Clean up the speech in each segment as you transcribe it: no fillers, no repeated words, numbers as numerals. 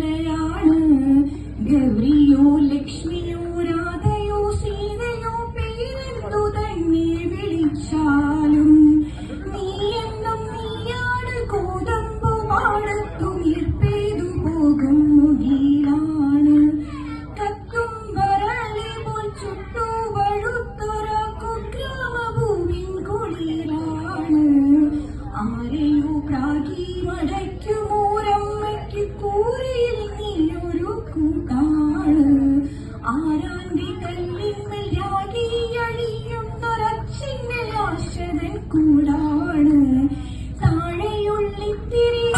നിലയാണ്. ഗൗരിയോ ലക്ഷ്മിയോ രാധയോ സീതയോ പേരെന്തു തന്നെ വിളിച്ചാലും നീ എന്നും നീയാണ്. കോതമ്പു പാടത്തു നീർപ്പെയ്തു പോകും മുകിലാണ്. കത്തും വരളി പോൽ ചുട്ടു വഴുത്തൊര കുഗ്രാമഭൂവിൻ കുളിരാണ്. ആരെയോ പ്രാഗി മടയ്ക്കുമോരമ്മയ്ക്ക് കൂരയിൽ നീയൊരു കൂട്ടാണ്. ആരാന്റെ കല്ലിന്മേൽ രാഗി അഴിയുന്നൊരച്ഛന്റെ ആശതൻ കൂടാണ്. താഴെയുള്ളിത്തിരി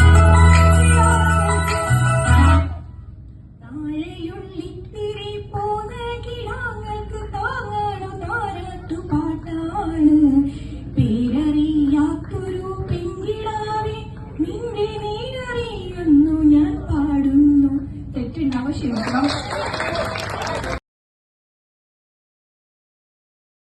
പോന്ന കിടാങ്ങൾക്ക് താങ്ങാണു താരാട്ടു പാട്ടാണ്. പേരറിയാത്തൊരു പെൺകിടാവെ നിന്റെ നേരറിയുന്നു ഞാൻ പാടുന്നു. തെറ്റുണ്ടാവും, ക്ഷമിക്കണം.